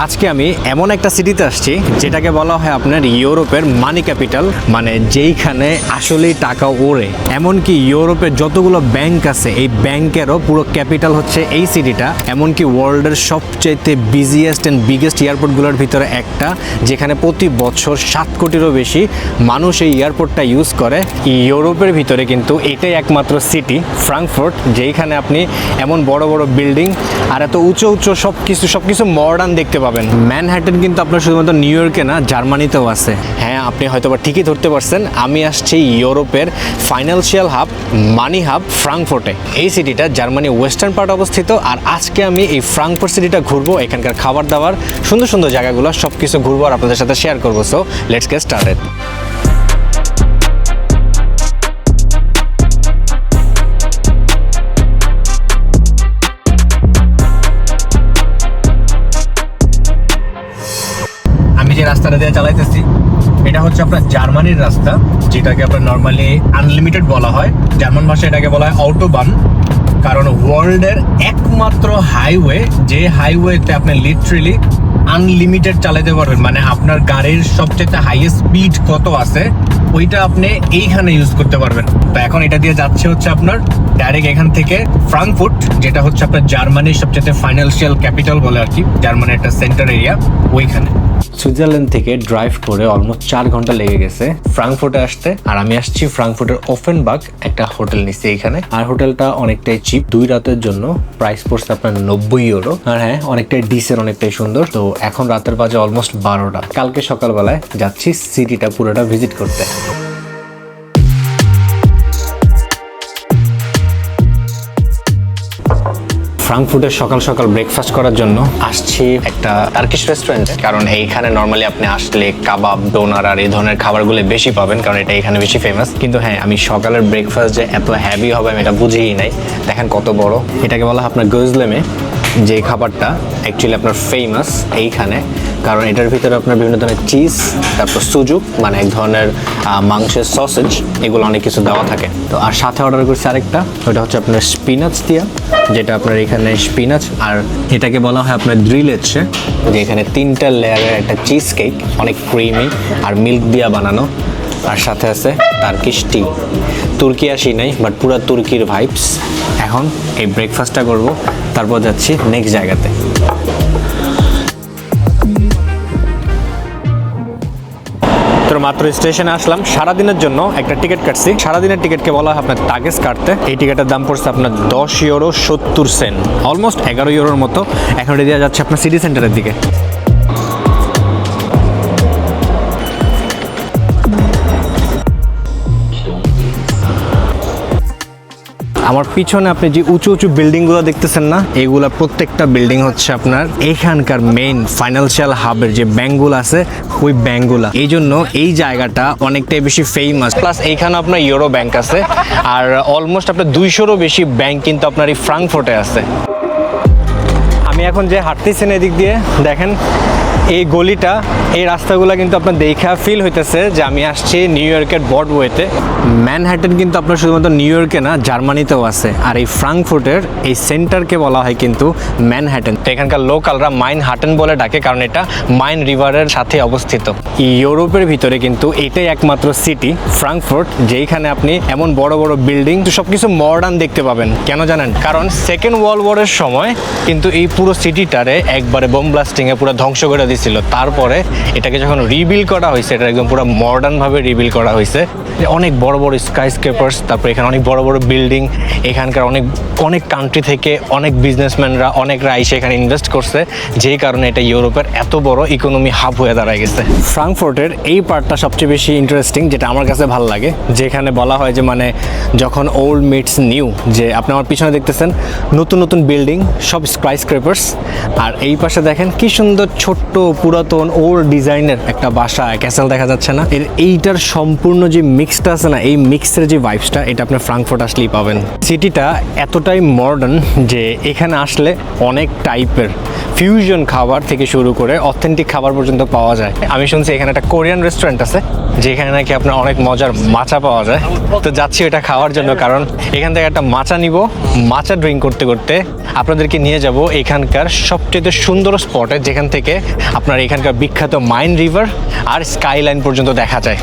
আজকে আমি এমন একটা সিটিতে আসছি যেটাকে বলা হয় আপনার ইউরোপের মানি ক্যাপিটাল, মানে যেইখানে আসলেই টাকা ওড়ে। এমনকি ইউরোপের যতগুলো ব্যাংক আছে এই ব্যাংকেরও পুরো ক্যাপিটাল হচ্ছে এই সিটিটা। এমনকি ওয়ার্ল্ডের সবচাইতে বিজিয়েস্ট অ্যান্ড বিগেস্ট এয়ারপোর্টগুলোর ভিতরে একটা, যেখানে প্রতি বছর 7 কোটিরও বেশি মানুষ এই এয়ারপোর্টটা ইউজ করে। ইউরোপের ভিতরে কিন্তু এটাই একমাত্র সিটি ফ্রাঙ্কফুর্ট, যেইখানে আপনি এমন বড় বড় বিল্ডিং আর এত উঁচু উঁচু সবকিছু মডার্ন দেখতে পাবেন। ম্যানহাটন কিন্তু আপনার শুধুমাত্র নিউ ইয়র্কে না, জার্মানিতেও আছে। হ্যাঁ, আপনি হয়তো বা ঠিকই ধরতে পারছেন, আমি আসছি ইউরোপের ফাইন্যান্সিয়াল হাব, মানি হাব ফ্রাঙ্কফুর্টে। এই সিটিটা জার্মানি ওয়েস্টার্ন পার্ট অবস্থিত। আর আজকে আমি এই ফ্রাঙ্কফুর্ট সিটিটা ঘুরবো, এখানকার খাবার দাবার, সুন্দর সুন্দর জায়গাগুলো সব কিছু ঘুরবো আর আপনাদের সাথে শেয়ার করবো। So let's get started. যে রাস্তাটা দিয়ে চালাইতেছি এটা হচ্ছে আপনার জার্মানির রাস্তা, যেটাকে আপনার নর্মালি আনলিমিটেড বলা হয়। জার্মান ভাষায় এটাকে বলা হয় অটোবান, কারণ ওয়ার্ল্ডের একমাত্র হাইওয়ে যে হাইওয়েতে আপনি লিটারেলি আনলিমিটেড চালাতে পারবেন। মানে আপনার গাড়ির সবচেয়ে হাইয়েস্ট স্পিড কত আছে ওইটা আপনি এইখানে ইউজ করতে পারবেন। তো এখন এটা দিয়ে যাচ্ছে হচ্ছে আপনার ডাইরেক্ট এখান থেকে ফ্রাঙ্কফুর্ট, যেটা হচ্ছে আপনার জার্মানির সবচেয়ে ফাইন্যান্সিয়াল ক্যাপিটাল বলে আর কি, জার্মানির একটা সেন্টার এরিয়া ওইখানে। সুইজারল্যান্ড থেকে ড্রাইভ করে অলমোস্ট 4 ঘন্টা লেগে গেছে ফ্রাঙ্কফুর্টে আসতে। আর আমি আসছি ফ্রাঙ্কফুর্টের ওফেনবার্গ, একটা হোটেল নিচ্ছি এখানে। আর হোটেলটা অনেকটাই চিপ, 2 রাতের জন্য প্রাইস পড়ছে আপনার 90 ইউরো। আর হ্যাঁ, অনেকটাই ডিসেন্ট, অনেকটাই সুন্দর। তো এখন রাতের বাজে অলমোস্ট 12টা। কালকে সকালবেলায় যাচ্ছি সিটিটা পুরোটা ভিজিট করতে। ফ্রাঙ্কফুর্টের সকাল সকাল ব্রেকফাস্ট করার জন্য আসছি একটা টার্কিশ রেস্টুরেন্টে, কারণ এইখানে নর্মালি আপনি আসলে কাবাব, ডোনার আর এই ধরনের খাবারগুলো বেশি পাবেন, কারণ এটা এখানে বেশি ফেমাস। কিন্তু হ্যাঁ, আমি সকালের ব্রেকফাস্ট যে এত হ্যাভি হবে আমি এটা বুঝিই নাই। দেখেন কত বড়, এটাকে বলা হয় আপনার গোজলেমে। যে খাবারটা অ্যাকচুয়ালি আপনার ফেমাস এইখানে, কারণ এটার ভিতরে আপনার বিভিন্ন ধরনের চিজ, তারপর সুজুক মানে এক ধরনের মাংসের সসেজ, এগুলো অনেক কিছু দেওয়া থাকে। তো আর সাথে অর্ডার করছি আরেকটা, ওটা হচ্ছে আপনার স্পিনাচ দিয়া, যেটা আপনার এখানে স্পিনাচ, আর এটাকে বলা হয় আপনার ড্রিলেচ্ছে, যে এখানে 3টা লেয়ারের একটা চিজ কেক, অনেক ক্রিমি আর মিল্ক দিয়া বানানো। আর সাথে আছে টার্কিশ টি। তুর্কি আসি নাই, বাট পুরো তুর্কির ভাইবস। এখন এই ব্রেকফাস্টটা করব, তারপর যাচ্ছি নেক্সট জায়গাতে। তো মাত্র স্টেশনে আসলাম, সারাদিনের জন্য একটা টিকিট কাটছি। সারাদিনের টিকিটকে বলা হয় আপনার টাগেস কাটতে। এই টিকিটের দাম পড়ছে আপনার 10 ইউরো 70 সেন্ট, অলমোস্ট 11 ইউরোর মতো। এখন এটা দেওয়া যাচ্ছে আপনার সিটি সেন্টারের দিকে। আমার পিছনে আপনি যে উঁচু উঁচু বিল্ডিংগুলো দেখতেছেন না, এগুলা প্রত্যেকটা বিল্ডিং হচ্ছে আপনার এখানকার মেইন ফাইন্যান্সিয়াল হাবের যে ব্যাংকগুলো আছে ওই ব্যাংকগুলা। এই জন্য এই জায়গাটা অনেকটাই বেশি ফেমাস। প্লাস এইখানে আপনার ইউরো ব্যাংক আছে, আর অলমোস্ট আপনার 200রও বেশি ব্যাংক কিন্তু আপনার এই ফ্রাঙ্কফুর্টে আছে। আমি এখন যে হাঁটতেছেন এদিক দিয়ে দেখেন এই গলিটা, এই রাস্তাগুলো কিন্তু আপনার দেখা ফিল হইতেছে যে আমি আসছি নিউ ইয়র্কের ব্রডওয়েতে। ম্যানহাটন কিন্তু আপনার শুধুমাত্র নিউ ইয়র্কে না, জার্মানিতেও আছে। আর এই ফ্রাঙ্কফুর্টের এই সেন্টারকে বলা হয় কিন্তু ম্যানহাটন। তো এখানকার লোকালরা মাইনহাটন বলে ডাকে, কারণ এটা মাইন রিভারের সাথে অবস্থিত। ইউরোপের ভিতরে কিন্তু এটাই একমাত্র সিটি ফ্রাঙ্কফুর্ট, যেইখানে আপনি এমন বড় বড় বিল্ডিং, সবকিছু মডার্ন দেখতে পাবেন। কেন জানেন? কারণ সেকেন্ড ওয়ার্ল্ড ওয়ারের সময় কিন্তু এই পুরো সিটিটারে একবারে বোম ব্লাস্টিংয়ে পুরো ধ্বংস করে দিয়েছিল। তারপরে এটাকে যখন রিবিল্ড করা হয়েছে, এটা একদম পুরো মডার্নভাবে রিবিল্ড করা হয়েছে। অনেক বড় বড় স্কাইস্ক্রেপার্স, তারপর এখানে অনেক বড় বড় বিল্ডিং। এখানকার অনেক কান্ট্রি থেকে অনেক বিজনেসম্যানরা, অনেকরা এসে এখানে ইনভেস্ট করছে, যেই কারণে এটা ইউরোপের এত বড় ইকোনমি হাব হয়ে দাঁড়ায় গেছে। ফ্রাঙ্কফুর্টের এই পার্টটা সবচেয়ে বেশি ইন্টারেস্টিং, যেটা আমার কাছে ভালো লাগে। যেখানে বলা হয় যে মানে যখন ওল্ড মিটস নিউ, যে আপনি আমার পিছনে দেখতেছেন নতুন নতুন বিল্ডিং, সব স্কাইস্ক্রেপার্স। আর এই পাশে দেখেন কি সুন্দর ছোট্ট পুরাতন ওল্ড ডিজাইনের একটা বাসা, ক্যাসেল দেখা যাচ্ছে না? এইটার সম্পূর্ণ যে মিক্সটা আছে না, এই মিক্সের যে ভাইবসটা, এটা আপনি ফ্রাঙ্কফুর্ট আসলেই পাবেন। সিটিটা এতটাই মডার্ন যে এখানে আসলে অনেক টাইপের ফিউশন খাবার থেকে শুরু করে অথেন্টিক খাবার পর্যন্ত পাওয়া যায়। আমি শুনছি এখানে একটা কোরিয়ান রেস্টুরেন্ট আছে, যেখানে নাকি আপনার অনেক মজার মাচা পাওয়া যায়। তো যাচ্ছি এটা খাওয়ার জন্য, কারণ এখান থেকে একটা মাচা নিব, মাচা ড্রিঙ্ক করতে করতে আপনাদেরকে নিয়ে যাব এখানকার সবচেয়ে সুন্দর স্পটে, যেখান থেকে আপনার এখানকার বিখ্যাত মাইন রিভার আর স্কাইলাইন পর্যন্ত দেখা যায়।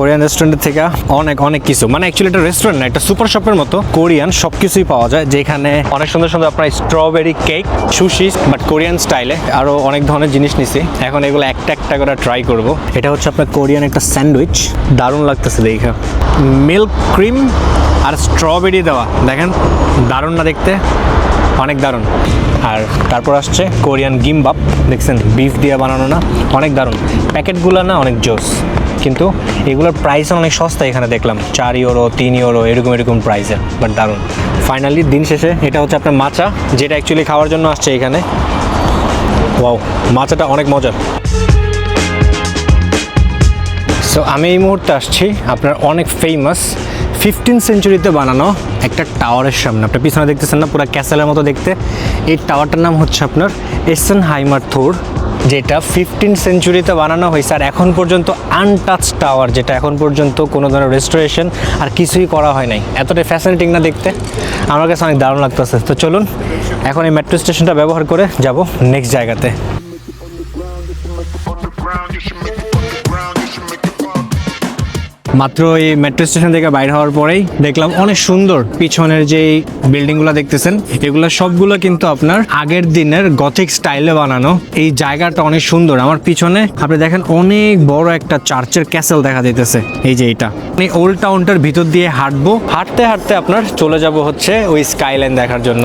কোরিয়ান রেস্টুরেন্ট থেকে অনেক অনেক কিছু, মানে অ্যাকচুয়ালি এটা রেস্টুরেন্ট না, একটা সুপার শপের মতো কোরিয়ান সব কিছুই পাওয়া যায়, যেখানে অনেক সুন্দর সুন্দর আপনার strawberry cake, sushi but Korean স্টাইলে, আরও অনেক ধরনের জিনিস নিছি। এখন এগুলো একটা একটা করে ট্রাই করব। এটা হচ্ছে আপনার কোরিয়ান একটা স্যান্ডউইচ, দারুণ লাগতেছে দেখা, মিল্ক ক্রিম আর স্ট্রবেরি দেওয়া, দেখেন দারুণ না দেখতে, অনেক দারুণ। আর তারপর আসছে কোরিয়ান গিমবাপ, দেখছেন বিফ দিয়ে বানানো না, অনেক দারুণ। প্যাকেটগুলো না অনেক জোস, কিন্তু এগুলোর প্রাইস অনেক সস্তা, এখানে দেখলাম 4 ইউরো 3 ইউরো এরকম প্রাইসের, বাট দারুণ। ফাইনালি দিন শেষে এটা হচ্ছে আপনার মাচা, যেটা অ্যাকচুয়ালি খাওয়ার জন্য আসছে এখানে। ওয়াও, মাচাটা অনেক মজার। সো আমি এই মুহূর্তে আসছি আপনার অনেক ফেমাস 15th সেঞ্চুরিতে বানানো একটা টাওয়ারের সামনে। আপনার পিছনে দেখতেছেন না, পুরো ক্যাসেলের মতো দেখতে। এই টাওয়ারটার নাম হচ্ছে আপনার এসেনহাইমার থোর, যেটা 15th সেঞ্চুরিতে বানানো হয়েছে, আর এখন পর্যন্ত আনটাচ টাওয়ার, যেটা এখন পর্যন্ত কোনো ধরনের রেস্টোরেশন আর কিছুই করা হয় নাই। এতটাই ফ্যাসিনেটিং না দেখতে, আমার কাছে অনেক দারুণ লাগতেছে। তো চলুন এখন এই মেট্রো স্টেশনটা ব্যবহার করে যাব নেক্সট জায়গাতে। মাত্র এই মেট্রো স্টেশন থেকে বাইরে হওয়ার পরেই দেখলাম অনেক সুন্দর পিছনের যে বিল্ডিংগুলো দেখতেছেন, এগুলো সবগুলো কিন্তু আপনার আগের দিনের গথিক স্টাইলে বানানো। এই জায়গাটা অনেক সুন্দর। আমার পিছনে আপনি দেখেন অনেক বড় একটা চার্চের ক্যাসেল দেখা যাইতেছে, এই যে এটা। এই ওল্ড টাউনটার ভিতর দিয়ে হাঁটবো, হাঁটতে হাঁটতে আপনার চলে যাব হচ্ছে ওই স্কাইলাইন দেখার জন্য।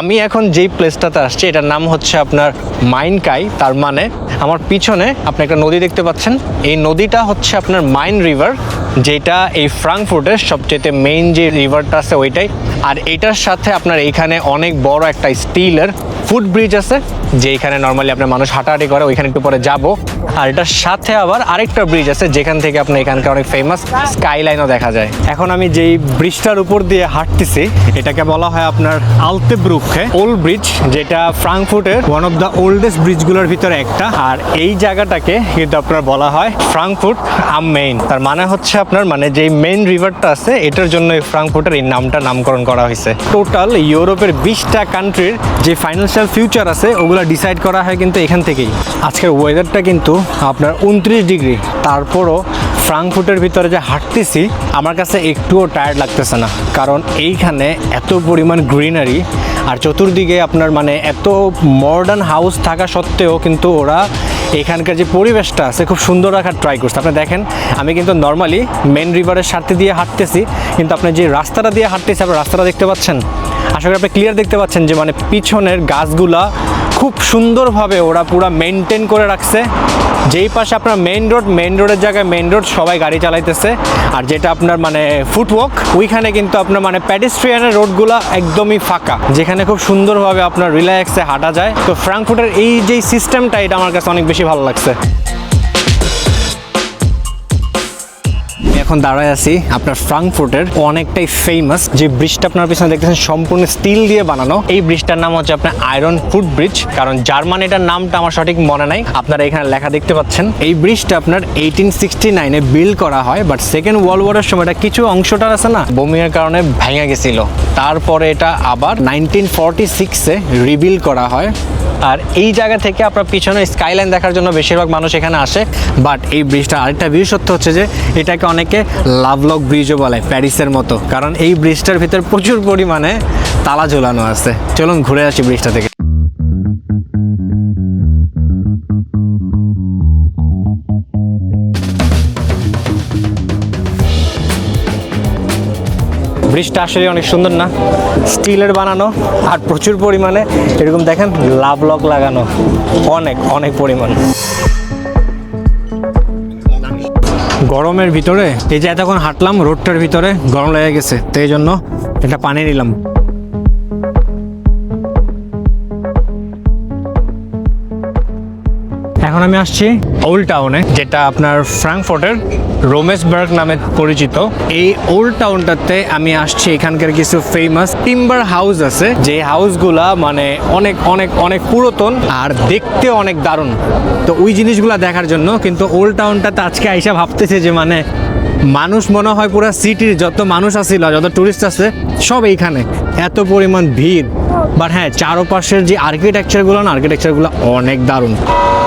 আমি এখন যেই প্লেসটাতে আসছি এটার নাম হচ্ছে আপনার মাইন কাই, তার মানে আমার পিছনে আপনি একটা নদী দেখতে পাচ্ছেন, এই নদীটা হচ্ছে আপনার মাইন রিভার, যেটা এই ফ্রাঙ্কফুর্টের সবচেয়ে মেইন যে রিভারটা আছে ওইটাই। আর এটার সাথে আপনার এইখানে অনেক বড় একটা স্টিলের ফুট ব্রিজ আছে, যেখানে নর্মালি আপনার মানুষ হাঁটাহাঁটি করে, ওইখানে একটু পরে যাব। আর এটার সাথে আবার আরেকটা ব্রিজ আছে, যেখান থেকে আপনার এখানকার অনেক ফেমাস স্কাইলাইনও দেখা যায়। এখন আমি যেই ব্রিজটার উপর দিয়ে হাঁটতেছি এটাকে বলা হয় আপনার আলতেব্রুকে ওল্ড ব্রিজ, যেটা ফ্রাঙ্কফুর্টের ওয়ান অফ দ্য ওল্ডেস্ট ব্রিজগুলোর ভিতরে একটা। আর এই জায়গাটাকে কিন্তু আপনার বলা হয় ফ্রাঙ্কফুর্ট আম মেইন, তার মানে হচ্ছে আপনার মানে যে মেইন রিভারটা আছে এটার জন্য এই ফ্রাঙ্কফুর্টের এই নামটা নামকরণ করা হয়েছে। টোটাল ইউরোপের 20টা কান্ট্রির যে ফাইন্যান্সিয়াল ফিউচার আছে ওগুলো ডিসাইড করা হয় কিন্তু এখান থেকেই। আজকের ওয়েদারটা কিন্তু আপনার 29 ডিগ্রি, তারপরও ফ্রাঙ্কফুর্টের ভিতরে যে হাঁটতেছি আমার কাছে একটুও টায়ার্ড লাগতেছে না, কারণ এইখানে এত পরিমাণ গ্রিনারি আর চতুর্দিকে আপনার মানে এত মডার্ন হাউস থাকা সত্ত্বেও কিন্তু ওরা এখানকার যে পরিবেশটা আছে খুব সুন্দর রাখার ট্রাই করছে। আপনি দেখেন আমি কিন্তু নর্মালি মেন রিভারের সাথে দিয়ে হাঁটতেছি, কিন্তু আপনি যে রাস্তাটা দিয়ে হাঁটতেছি আপনি রাস্তাটা দেখতে পাচ্ছেন, আশা করি আপনি ক্লিয়ার দেখতে পাচ্ছেন যে মানে পিছনের গাছগুলা খুব সুন্দরভাবে ওরা পুরো মেনটেন করে রাখছে। যেই পাশে আপনার মেইন রোডের জায়গায় মেইন রোড সবাই গাড়ি চালাইতেছে, আর যেটা আপনার মানে ফুটওয়াক ওইখানে কিন্তু আপনার মানে প্যাডেস্ট্রিয়ানের রোডগুলো একদমই ফাঁকা, যেখানে খুব সুন্দরভাবে আপনার রিল্যাক্সে হাঁটা যায়। তো ফ্রাঙ্কফুর্টের এই যে সিস্টেমটা এটা আমার কাছে অনেক বেশি ভালো লাগছে। এখন দাঁড়ায় আছি আপনার ফ্রাঙ্কফুর্টের অনেকটাই ফেমাস যে ব্রিজটা আপনার পিছনে দেখতেছেন সম্পূর্ণ স্টিল দিয়ে বানানো। এই ব্রিজটার নাম হচ্ছে আপনার আয়রন ফুট ব্রিজ, কারণ জার্মান এটার নামটা আমার সঠিক মনে নাই, আপনারা এখানে লেখা দেখতে পাচ্ছেন। এই ব্রিজটা আপনার 1869-এ বিল্ড করা হয়, বাট সেকেন্ড ওয়ার্ল্ড ওয়ারের সময় এটা কিছু অংশটা আছে না বোমিংয়ের কারণে ভেঙে গেছিল, তারপরে এটা আবার 1946-এ রিবিল্ড করা হয়। আর এই জায়গা থেকে আপনার পিছনে স্কাইলাইন দেখার জন্য বেশিরভাগ মানুষ এখানে আসে। বাট এই ব্রিজটা আরেকটা বিশেষত্ব হচ্ছে যে এটাকে অনেকে লাভলক ব্রিজও বলে, প্যারিসের মতো, কারণ এই ব্রিজটার ভিতর প্রচুর পরিমাণে তালা ঝোলানো আছে। চলুন ঘুরে আসি ব্রিজটা থেকে। ব্রিজটা আসলে অনেক সুন্দর না, স্টিলের বানানো আর প্রচুর পরিমাণে এরকম দেখেন লাভ লক লাগানো, অনেক অনেক পরিমাণ। গরমের ভিতরে এই যে এতক্ষণ হাঁটলাম রোডটার ভিতরে গরম লেগে গেছে, তো এই জন্য একটা পানি নিলাম। আমি আসছি ওল্ড টাউনে, যেটা আপনার ফ্রাঙ্কফুর্টের রোমেসবার্গ নামে পরিচিত। এই ওল্ড টাউনটাতে আমি আসছি, এখানকার কিছু ফেমাস টিম্বার হাউস আছে, যে হাউসগুলা মানে অনেক অনেক অনেক পুরাতন আর দেখতে অনেক দারুণ। তো ওই জিনিসগুলা দেখার জন্য কিন্তু ওল্ড টাউনটাতে আজকে আইসা ভাবতেছে যে মানে মানুষ মনে হয় পুরো সিটির যত মানুষ আছিল, যত টুরিস্ট আছে সব এইখানে, এত পরিমাণ ভিড়। বাট হ্যাঁ, চারপাশের যে আর্কিটেকচারগুলো অনেক দারুণ।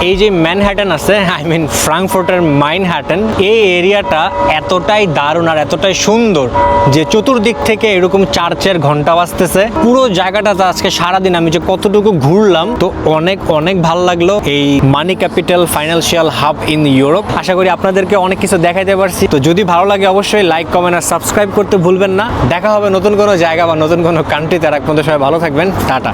এই যে ম্যানহ্যাটন আছে, আই মিন ফ্রাঙ্কফুর্টের মাইনহ্যাটন, এই এরিয়াটা এতটাই দারুণ আর এতটাই সুন্দর যে চতুর্দিক থেকে এরকম চার্চের ঘন্টা বাজতেছে। পুরো জায়গাটাতে আজকে সারাদিন আমি যে কতটুকু ঘুরলাম, তো অনেক অনেক ভালো লাগলো এই money capital financial hub in Europe. আশা করি আপনাদেরকে অনেক কিছু দেখাইতে পারছি। তো যদি ভালো লাগে অবশ্যই লাইক, কমেন্ট আর সাবস্ক্রাইব করতে ভুলবেন না। দেখা হবে নতুন কোনো জায়গা বা নতুন কোনো কান্ট্রিতে। আর এক পর্যন্ত সবাই ভালো থাকবেন, টাটা।